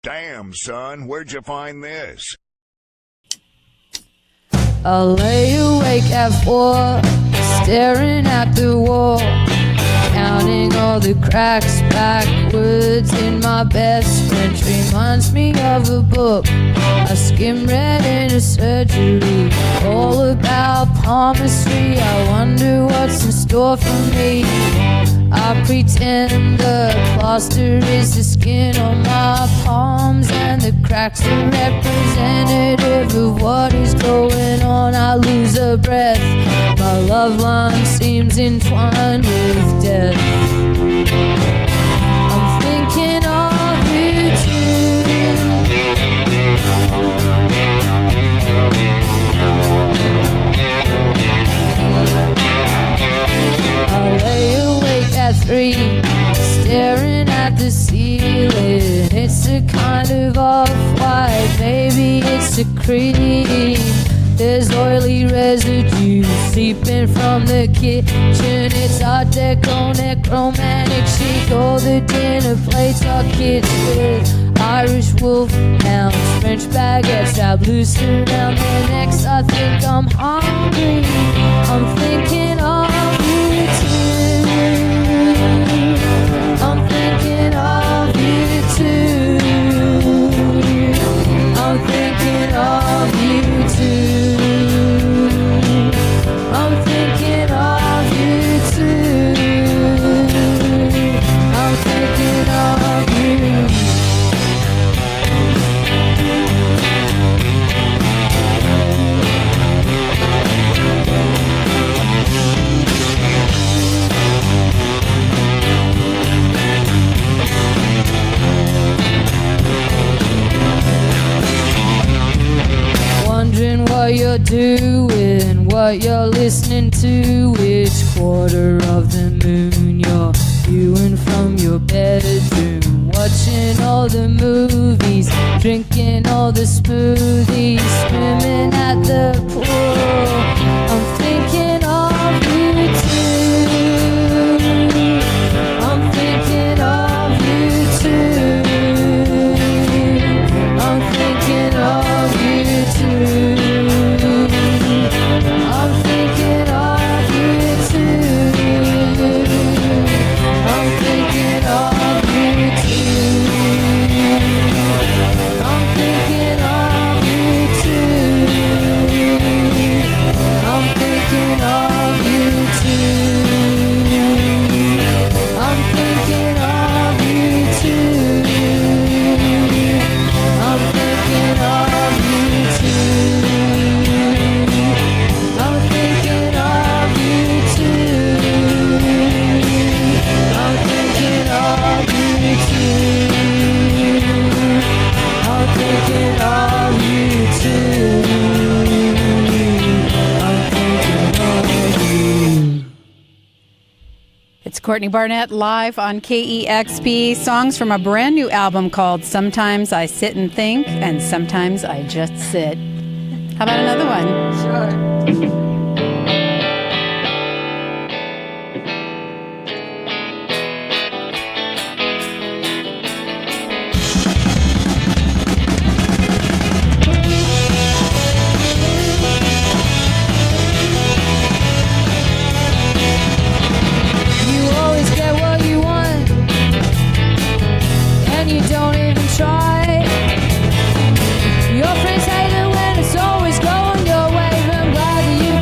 Damn, son, where'd you find this? I'll lay awake at 4, staring at the wall, counting all the cracks backwards in my best French. Reminds me of a book I skim read in a surgery, all about palmistry. I wonder what's in store for me. I pretend the plaster is the skin on my palms, and the cracks are representative of what is going on. I lose a breath, my love line seems entwined with death. I'm thinking of you too. I lay awake at 3, staring at the ceiling. It's a kind of off-white, maybe it's a cream. There's oily residue seeping from the kitchen. It's Art Deco, necromantic chic. All the dinner plates are kids with Irish wolfhounds, French baguettes wrapped loose around their necks. I think I'm hungry, I'm thinking of you too. I'm thinking of you too. I'm thinking of you too. I'm thinking of you too. I'm thinking of you. Wondering what you're doing, what you're listening to, which quarter of the moon you're viewing from your bedroom. Watching all the movies, drinking all the smoothies, swimming at the pool. I'm thinking of you too. I'm thinking of you too. I'm thinking of you too. I'm thinking of you too. I'm thinking of you too. I'm thinking of you too. I'm thinking of you too. I'm thinking of you too. I'm thinking of you too. I'm thinking of you too. I'm thinking of you too. I'm thinking of you too. I'm thinking of you. It's Courtney Barnett live on KEXP. Songs from a brand new album called Sometimes I Sit and Think, and Sometimes I Just Sit. How about another one? Sure. You always get what you want, and you don't even try. Your friends hate it when it's always going your way. I'm glad that you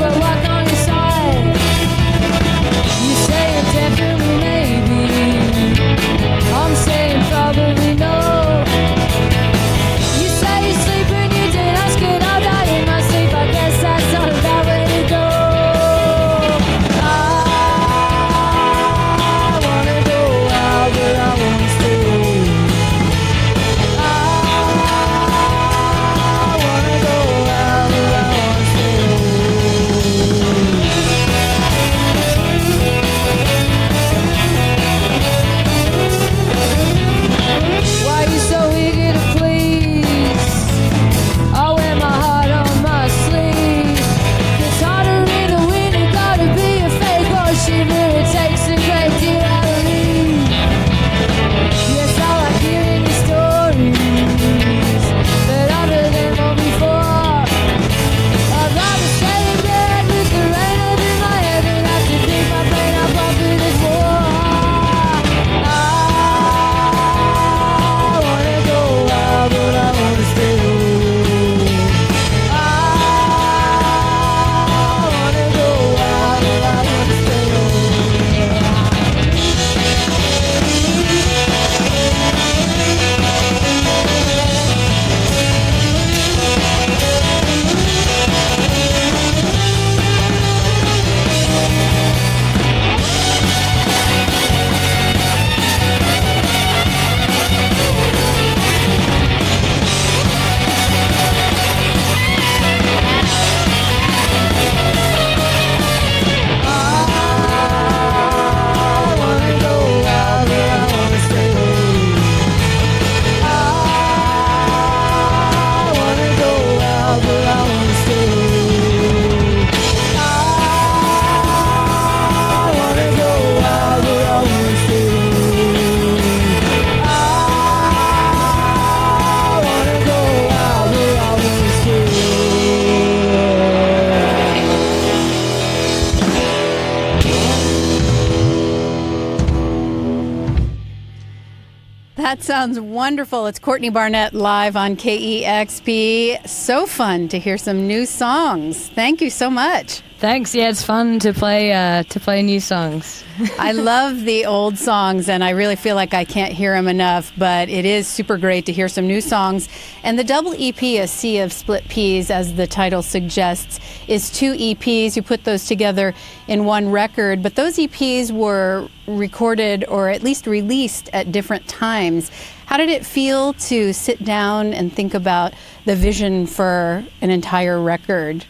That sounds wonderful. It's Courtney Barnett live on KEXP. So fun to hear some new songs. Thank you so much. Thanks. Yeah, it's fun to play new songs. I love the old songs, and I really feel like I can't hear them enough, but it is super great to hear some new songs. And the double EP, A Sea of Split Peas, as the title suggests, is 2 EPs. You put those together in one record, but those EPs were recorded or at least released at different times. How did it feel to sit down and think about the vision for an entire record?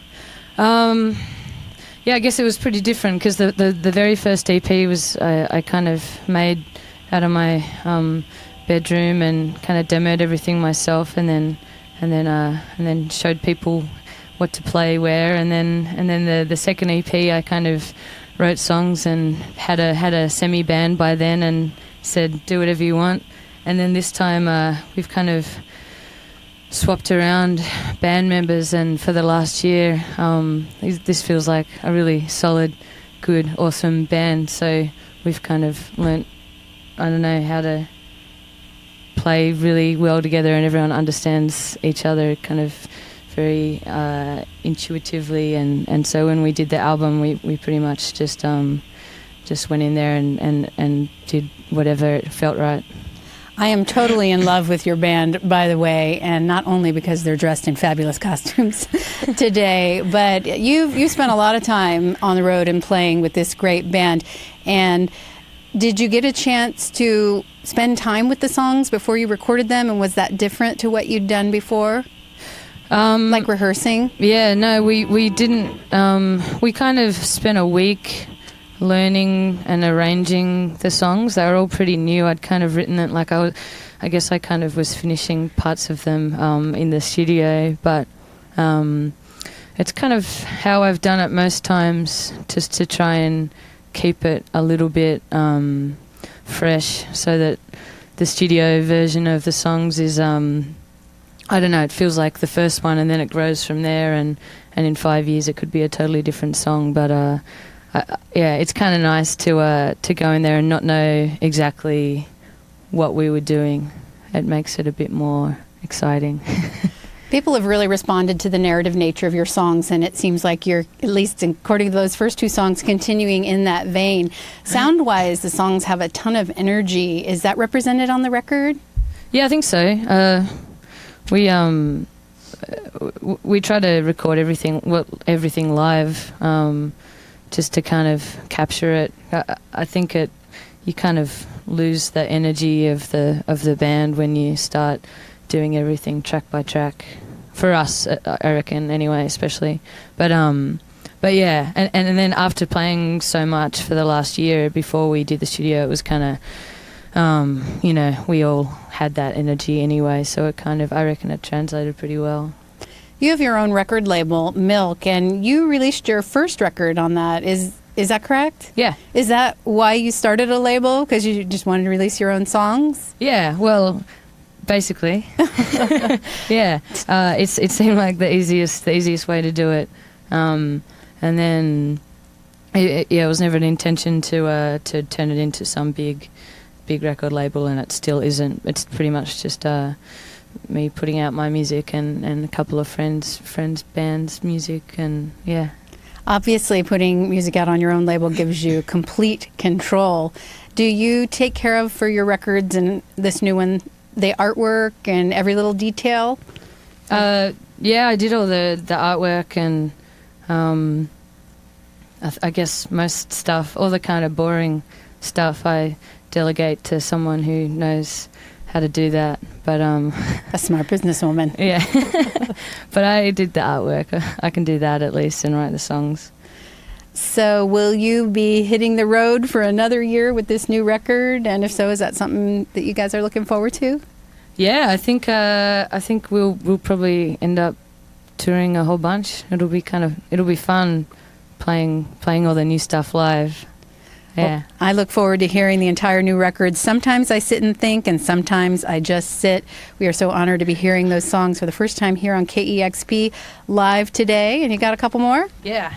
Yeah, I guess it was pretty different because the very first EP was I kind of made out of my bedroom and kind of demoed everything myself, and then showed people what to play where, and then the second EP I kind of wrote songs and had a semi band by then and said do whatever you want, and then this time we've kind of swapped around band members, and for the last year this feels like a really solid, good, awesome band. So we've kind of learnt, I don't know, how to play really well together, and everyone understands each other kind of very intuitively, and so when we did the album we pretty much just went in there and did whatever felt right. I am totally in love with your band, by the way, and not only because they're dressed in fabulous costumes today, but you spent a lot of time on the road and playing with this great band. And did you get a chance to spend time with the songs before you recorded them, and was that different to what you'd done before? Like rehearsing? Yeah, no, we didn't. We kind of spent a week learning and arranging the songs. They were all pretty new. I'd kind of written it, like I guess I kind of was finishing parts of them in the studio, but it's kind of how I've done it most times, just to try and keep it a little bit fresh, so that the studio version of the songs is I don't know, it feels like the first one, and then it grows from there, and in 5 years it could be a totally different song. But yeah, it's kind of nice to go in there and not know exactly what we were doing. It makes it a bit more exciting. People have really responded to the narrative nature of your songs, and it seems like you're, at least according to those first 2 songs, continuing in that vein. Sound-wise, the songs have a ton of energy. Is that represented on the record? Yeah, I think so. We try to record everything live, just to kind of capture it. I think you kind of lose the energy of the band when you start doing everything track by track. For us, I reckon, anyway, especially. But yeah, and then after playing so much for the last year before we did the studio, it was kind of, we all had that energy anyway, so it kind of, I reckon it translated pretty well. You have your own record label, Milk, and you released your first record on that. Is that correct? Yeah. Is that why you started a label? Because you just wanted to release your own songs? Yeah, well, basically. Yeah. It seemed like the easiest way to do it. And then, it was never an intention to turn it into some big record label, and it still isn't. It's pretty much just me putting out my music and a couple of friends' bands' music, and yeah. Obviously, putting music out on your own label gives you complete control. Do you take care of, for your records and this new one, the artwork and every little detail? Yeah, I did all the artwork, and I guess most stuff, all the kind of boring stuff, I delegate to someone who knows how to do that. But a smart businesswoman. Yeah. But I did the artwork. I can do that at least, and write the songs. So will you be hitting the road for another year with this new record? And if so, is that something that you guys are looking forward to? Yeah, I think we'll probably end up touring a whole bunch. It'll be fun playing all the new stuff live. Yeah. Well, I look forward to hearing the entire new record. Sometimes I sit and think, and sometimes I just sit. We are so honored to be hearing those songs for the first time here on KEXP live today. And you got a couple more? Yeah.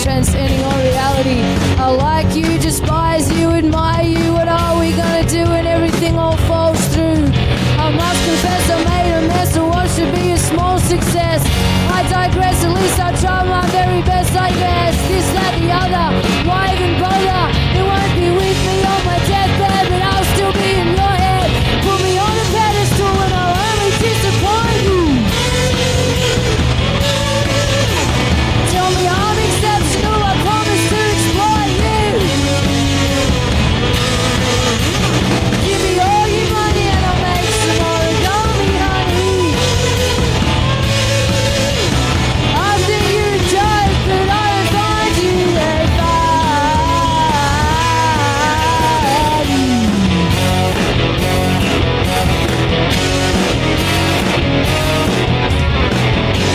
transcending all reality. I like you, despise you, admire you. What are we gonna do when everything all falls through? I must confess I made a mess of what should be a small success. I digress, at least I try my very best, I guess. This, that, the other, why even bother? It won't be with me on my deathbed, but I'll still be in your head. Put me on a pedestal and I'll only disappoint you. Tell me I'm exceptional, I promise to exploit you. Give me all your money and I'll make some origami, honey. I think you're a joke, but I don't find you very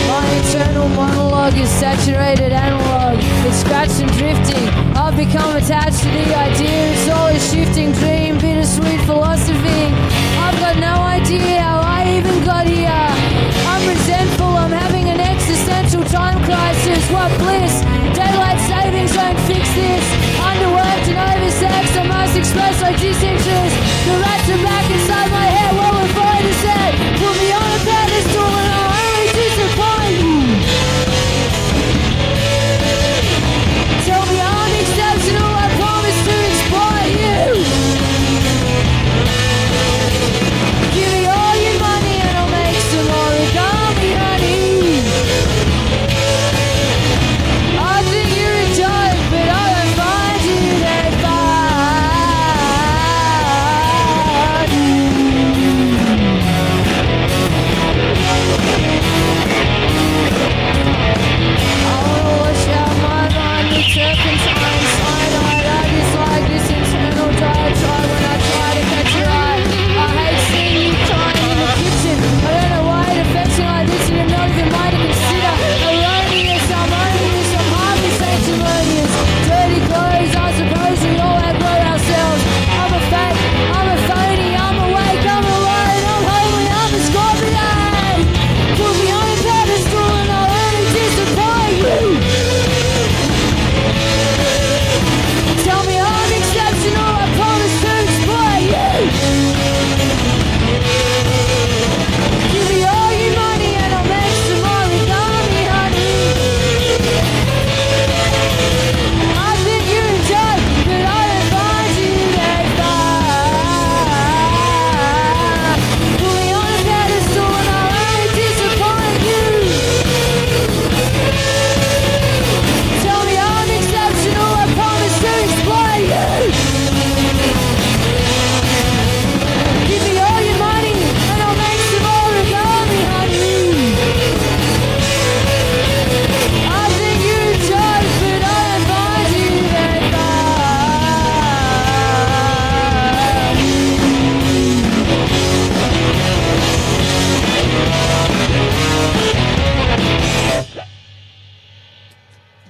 My internal monologue is saturated analog. It's scratched and drifting. I've become attached to the idea. It's all a shifting dream, bittersweet philosophy. I've got no idea how I even got here. I'm resentful, I'm having an existential time crisis. What bliss? Daylight savings won't fix this. Underworked and oversexed, I must express my disinterest. The rats are back inside my head, what we're going to say. Put me on a pedestal and I'll only disappoint you. Tell me I'm exceptional, I promise to exploit you. Give me all your money and I'll make some origami, honey. I think you're a joke, but I don't find you that I wanna wash out my mind with turpentine, cyanide. I dislike this internal diatribe when I try to catch your eye. I hate seeing you crying in the kitchen. I don't know why it affects you like this and you're not even mine to consider. Erroneous, harmonious, I'm hardly sanctimonious. Dirty clothes, I suppose we all outgrow ourselves. I'm a fake, I'm a phony, I'm awake, I'm alone, I'm holy, I'm a Scorpio. Put me on a pedestal and I'll only disappoint you. Tell me I'm exceptional, I promise to exploit you. Give me all your money and I'll make some origami, honey. I think you're a joke, but I don't find you that fine. Put me on a pedestal and I'll only disappoint you. Tell me I'm exceptional, I promise to exploit you. Give me all your money and I'll make some origami, honey. I think you're a joke, but I don't find you that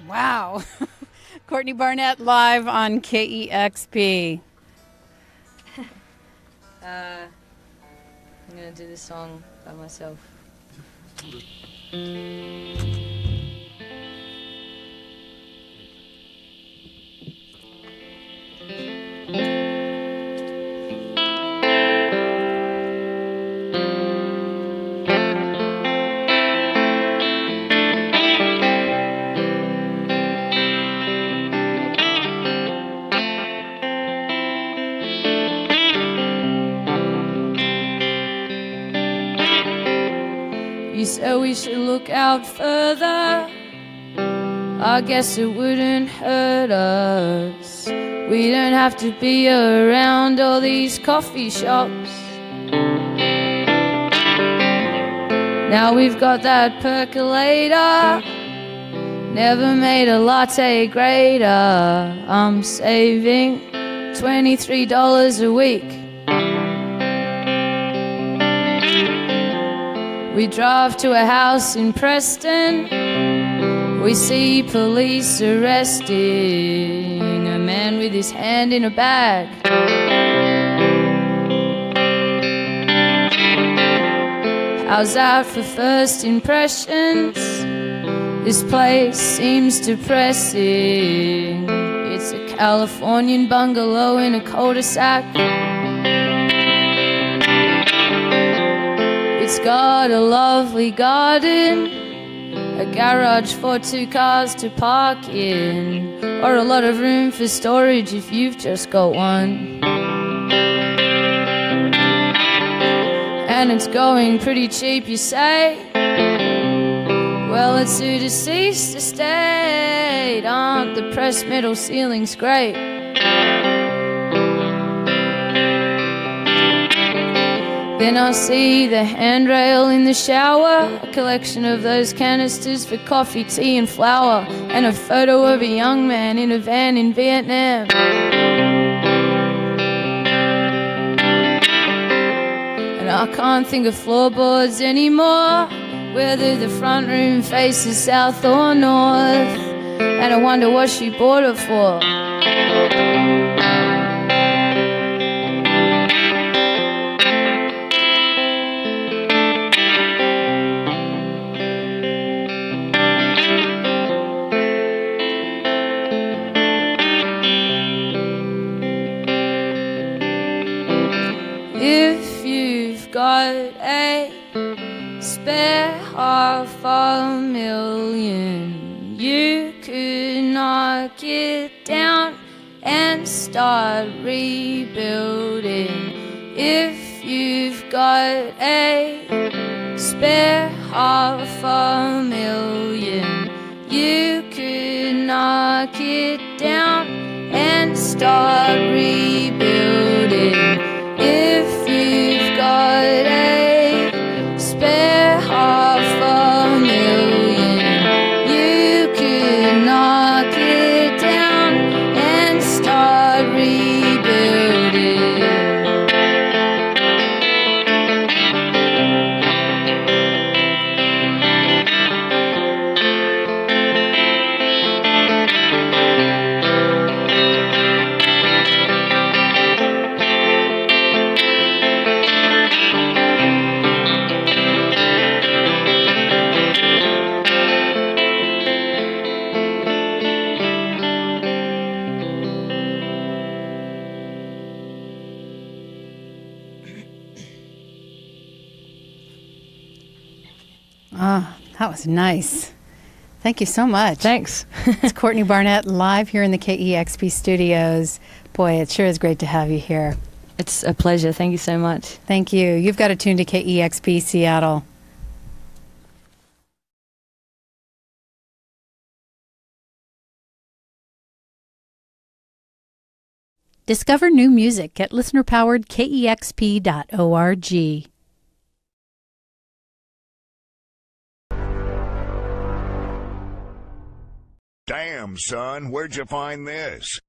Wow. Courtney Barnett live on KEXP. I'm gonna do this song by myself. You said we should look out further. I guess it wouldn't hurt us. We don't have to be around all these coffee shops. Now we've got that percolator. Never made a latte greater. I'm saving $23 a week. We drive to a house in Preston. We see police arresting a man with his hand in a bag. How's that for first impressions? This place seems depressing. It's a Californian bungalow in a cul-de-sac. It's got a lovely garden, a garage for 2 cars to park in, or a lot of room for storage if you've just got one. And it's going pretty cheap, you say? Well, it's a deceased estate. Aren't the pressed metal ceilings great? Then I see the handrail in the shower, a collection of those canisters for coffee, tea and flour, and a photo of a young man in a van in Vietnam. And I can't think of floorboards anymore, whether the front room faces south or north, and I wonder what she bought it for. If you've got a spare $500,000, you could knock it down and start rebuilding. If you've got a spare $500,000, you could knock it down and start rebuilding. If you've got a spare $500,000, you could knock it down and start rebuilding. Ah, that was nice. Thank you so much. Thanks. It's Courtney Barnett live here in the KEXP studios. Boy, it sure is great to have you here. It's a pleasure. Thank you so much. Thank you. You've got to tune to KEXP Seattle. Discover new music at listener-powered KEXP.org. Damn, son, where'd you find this?